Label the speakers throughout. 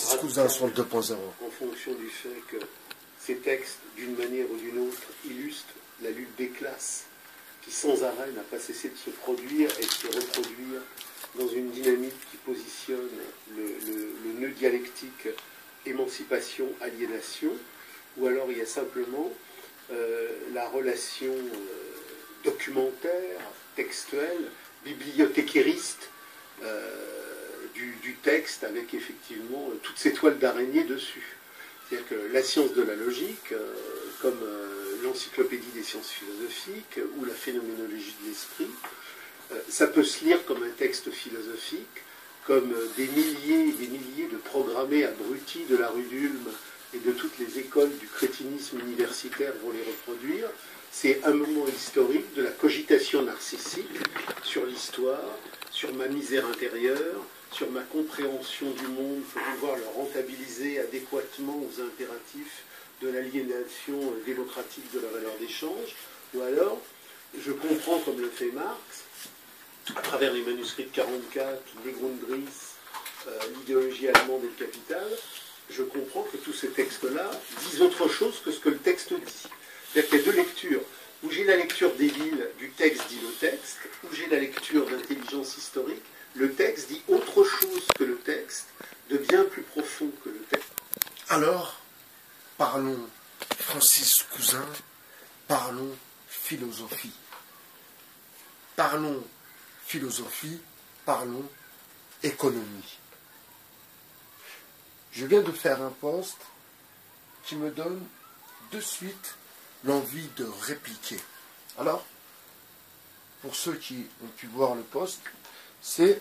Speaker 1: Francis Cousin sur le 2.0.
Speaker 2: En fonction du fait que ces textes, d'une manière ou d'une autre, illustrent la lutte des classes qui sans arrêt n'a pas cessé de se produire et de se reproduire dans une dynamique qui positionne le nœud dialectique émancipation-aliénation, ou alors il y a simplement la relation documentaire, textuelle, bibliothécairiste du texte avec effectivement toutes ces toiles d'araignée dessus. C'est-à-dire que la science de la logique, comme l'encyclopédie des sciences philosophiques ou la phénoménologie de l'esprit, ça peut se lire comme un texte philosophique, comme des milliers et des milliers de programmés abrutis de la rue d'Ulm et de toutes les écoles du crétinisme universitaire vont les reproduire. C'est un moment historique de la cogitation narcissique sur l'histoire, sur ma misère intérieure, sur ma compréhension du monde pour pouvoir le rentabiliser adéquatement aux impératifs de l'aliénation démocratique de la valeur d'échange, ou alors je comprends, comme le fait Marx, à travers les manuscrits de 44, les Grundrisse, l'idéologie allemande et le capital, je comprends que tous ces textes-là disent autre chose que ce que le texte dit. C'est-à-dire qu'il y a deux lectures, où j'ai la lecture débile du texte dit le texte, où j'ai la lecture d'intelligence historique. Le texte dit autre chose que le texte, de bien plus profond que le texte.
Speaker 1: Alors, parlons Francis Cousin, parlons philosophie. Parlons philosophie, parlons économie. Je viens de faire un post qui me donne de suite l'envie de répliquer. Alors, pour ceux qui ont pu voir le post, c'est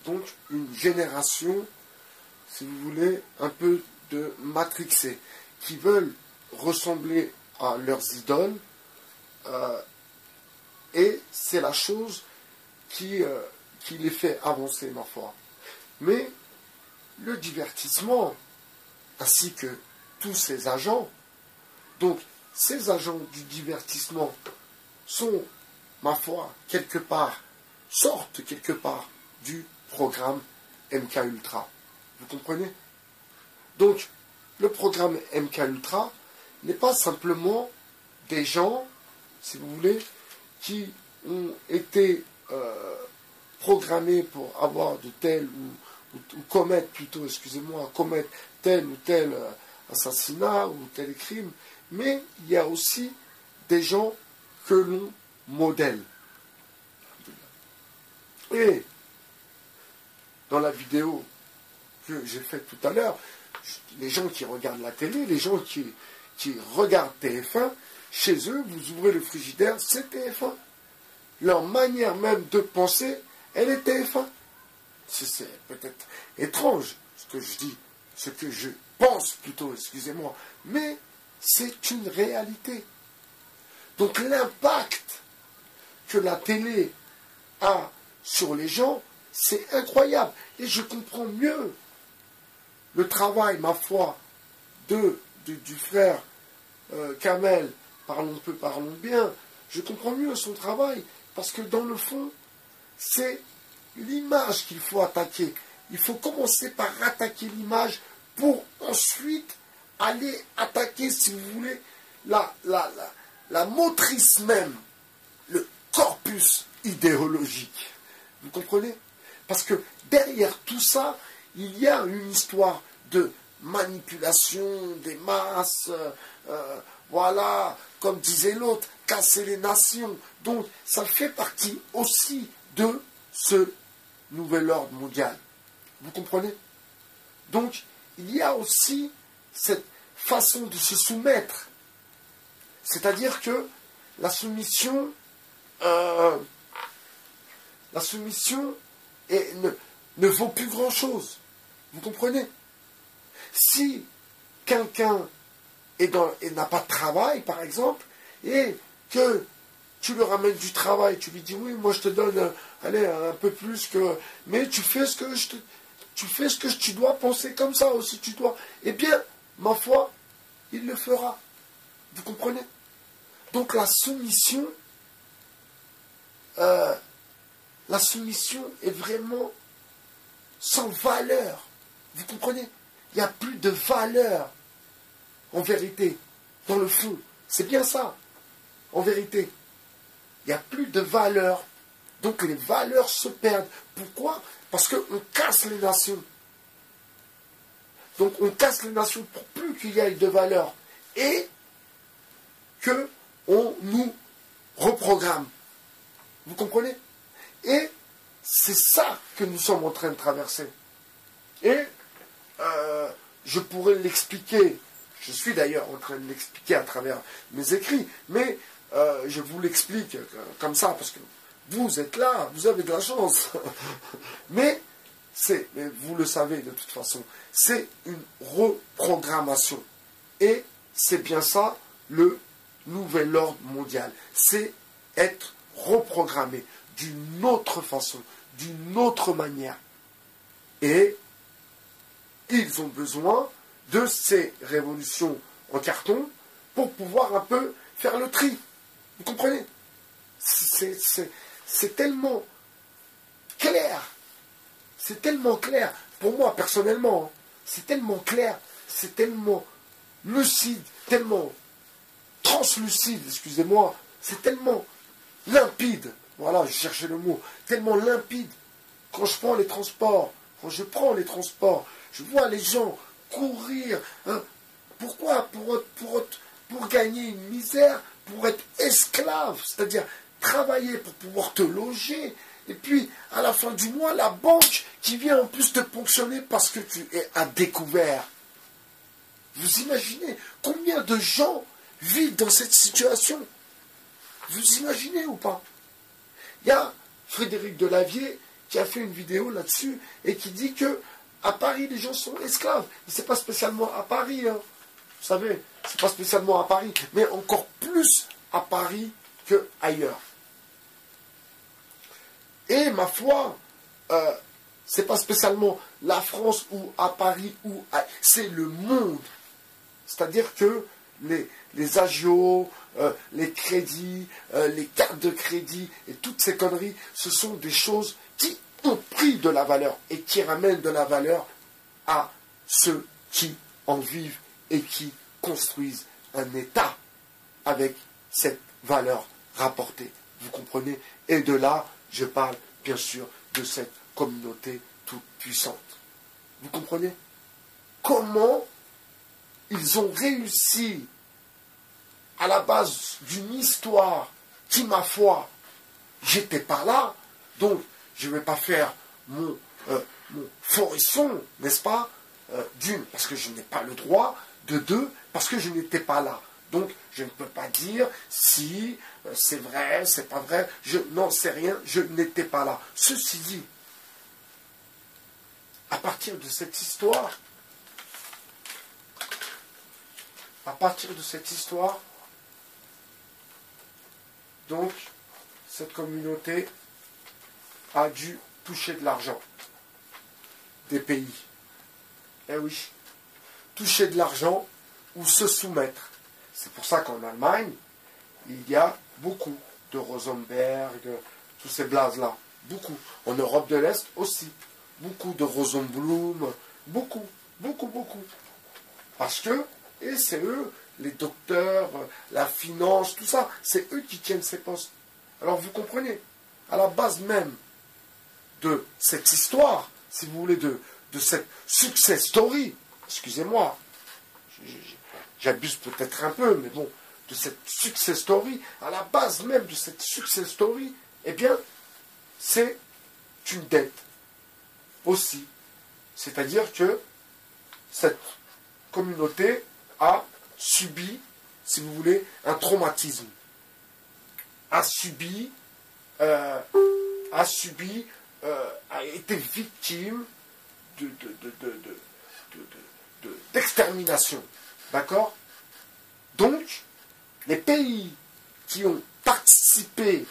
Speaker 1: donc une génération, si vous voulez, un peu de matrixés, qui veulent ressembler à leurs idoles, et c'est la chose qui les fait avancer, ma foi. Mais le divertissement, ainsi que tous ces agents, donc ces agents du divertissement sont, ma foi, sortent quelque part du programme MK Ultra. Vous comprenez? Donc, le programme MK Ultra n'est pas simplement des gens, si vous voulez, qui ont été programmés pour avoir de tels ou commettre plutôt, excusez-moi, commettre tel ou tel assassinat ou tel crime, mais il y a aussi des gens que l'on modèle. Et dans la vidéo que j'ai faite tout à l'heure, les gens qui regardent la télé, les gens qui regardent TF1, chez eux, vous ouvrez le frigidaire, c'est TF1. Leur manière même de penser, elle est TF1. C'est peut-être étrange ce que je dis, ce que je pense plutôt, excusez-moi, mais c'est une réalité. Donc l'impact que la télé a sur les gens, c'est incroyable. Et je comprends mieux le travail, ma foi, du frère Kamel, parlons peu, parlons bien, je comprends mieux son travail, parce que dans le fond, c'est l'image qu'il faut attaquer. Il faut commencer par attaquer l'image pour ensuite aller attaquer, si vous voulez, la motrice même, le corpus idéologique. Vous comprenez? Parce que derrière tout ça, il y a une histoire de manipulation des masses, voilà, comme disait l'autre, casser les nations. Donc, ça fait partie aussi de ce nouvel ordre mondial. Vous comprenez? Donc, il y a aussi cette façon de se soumettre. C'est-à-dire que la soumission ne vaut plus grand-chose. Vous comprenez? Si quelqu'un n'a pas de travail, par exemple, et que tu lui ramènes du travail, tu lui dis oui, moi je te donne allez, un peu plus que... Mais tu fais ce que tu dois penser comme ça aussi, tu dois... Eh bien, ma foi, il le fera. Vous comprenez? Donc la soumission est vraiment sans valeur. Vous comprenez? Il n'y a plus de valeur, en vérité, dans le fond. C'est bien ça, en vérité. Il n'y a plus de valeur. Donc les valeurs se perdent. Pourquoi? Parce qu'on casse les nations. Donc on casse les nations pour plus qu'il y ait de valeur. Et qu'on nous reprogramme. Vous comprenez? Et c'est ça que nous sommes en train de traverser. Et je pourrais l'expliquer. Je suis d'ailleurs en train de l'expliquer à travers mes écrits. Mais je vous l'explique comme ça parce que vous êtes là, vous avez de la chance. Mais vous le savez de toute façon, c'est une reprogrammation. Et c'est bien ça le nouvel ordre mondial. C'est être reprogrammé d'une autre façon, d'une autre manière. Et ils ont besoin de ces révolutions en carton pour pouvoir un peu faire le tri. Vous comprenez? C'est tellement clair. C'est tellement clair. Pour moi, personnellement, c'est tellement clair, c'est tellement lucide, tellement translucide, excusez-moi, c'est tellement limpide. Voilà, je cherchais le mot. Tellement limpide. Quand je prends les transports, je vois les gens courir. Hein. Pourquoi? Pour gagner une misère, pour être esclave, c'est-à-dire travailler pour pouvoir te loger. Et puis, à la fin du mois, la banque qui vient en plus te ponctionner parce que tu es à découvert. Vous imaginez combien de gens vivent dans cette situation? Vous imaginez ou pas? Il y a Frédéric Delavier qui a fait une vidéo là-dessus et qui dit que à Paris, les gens sont esclaves. Mais ce n'est pas spécialement à Paris, hein. Vous savez, c'est pas spécialement à Paris, mais encore plus à Paris qu'ailleurs. Et ma foi, c'est pas spécialement la France ou à Paris, c'est le monde. C'est-à-dire que les agios, les crédits, les cartes de crédit et toutes ces conneries, ce sont des choses qui ont pris de la valeur et qui ramènent de la valeur à ceux qui en vivent et qui construisent un État avec cette valeur rapportée. Vous comprenez? Et de là, je parle bien sûr de cette communauté toute puissante. Vous comprenez? Comment ils ont réussi à la base d'une histoire qui, ma foi, j'étais pas là, donc je ne vais pas faire mon forisson, n'est-ce pas? D'une, parce que je n'ai pas le droit, de deux, parce que je n'étais pas là. Donc, je ne peux pas dire si c'est vrai, c'est pas vrai, je n'en sais rien, je n'étais pas là. Ceci dit, à partir de cette histoire, donc, cette communauté a dû toucher de l'argent des pays. Eh oui, toucher de l'argent ou se soumettre. C'est pour ça qu'en Allemagne, il y a beaucoup de Rosenberg, tous ces blazes-là. Beaucoup. En Europe de l'Est aussi. Beaucoup de Rosenblum. Beaucoup. Parce que, et c'est eux, les docteurs, la finance, tout ça, c'est eux qui tiennent ces postes. Alors vous comprenez, à la base même de cette histoire, si vous voulez, de cette success story, excusez-moi, j'abuse peut-être un peu, mais bon, de cette success story, à la base même de cette success story, eh bien, c'est une dette aussi. C'est-à-dire que cette communauté a subi, si vous voulez, un traumatisme. A été victime d'extermination. D'accord? Donc, les pays qui ont participé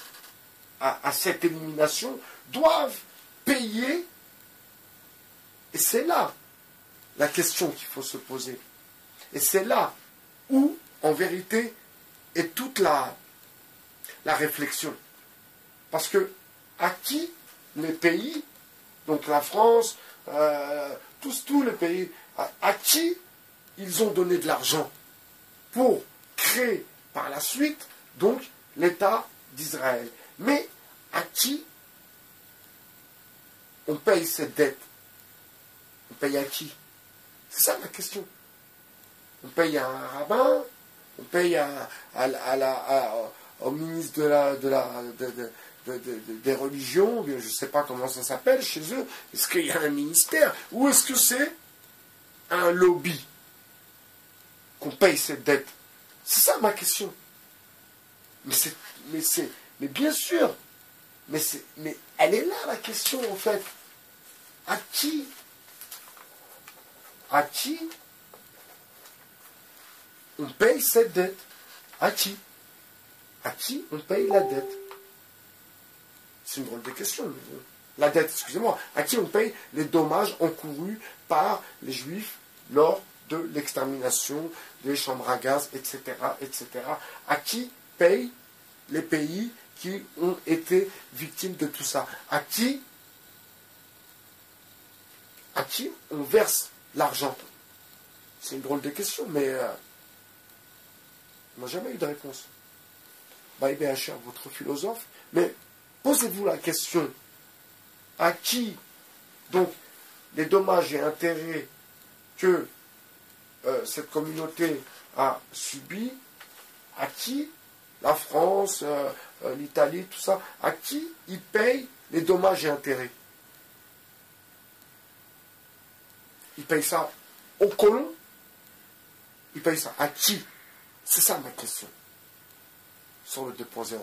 Speaker 1: à cette élimination doivent payer, et c'est là la question qu'il faut se poser. Et c'est là où, en vérité, est toute la réflexion. Parce que, à qui les pays, donc la France, tous les pays, à qui ils ont donné de l'argent pour créer par la suite, donc, l'État d'Israël. Mais à qui on paye cette dette? On paye à qui? C'est ça ma question. On paye à un rabbin? On paye au ministre des religions? Je ne sais pas comment ça s'appelle chez eux. Est-ce qu'il y a un ministère? Ou est-ce que c'est un lobby qu'on paye cette dette? C'est ça ma question. Mais bien sûr, mais elle est là la question en fait. À qui on paye cette dette? À qui on paye la dette? C'est une drôle de question. La dette, excusez-moi. À qui on paye les dommages encourus par les Juifs lors de l'extermination des chambres à gaz, etc., etc. À qui payent les pays qui ont été victimes de tout ça? À qui on verse l'argent? C'est une drôle de question, mais on n'a jamais eu de réponse. Baï BHR, votre philosophe, mais posez-vous la question, à qui, donc, les dommages et intérêts que cette communauté a subis, à qui la France, l'Italie, tout ça, à qui ils payent les dommages et intérêts? Ils payent ça aux colons? Ils payent ça à qui? C'est ça ma question sur le 2.0.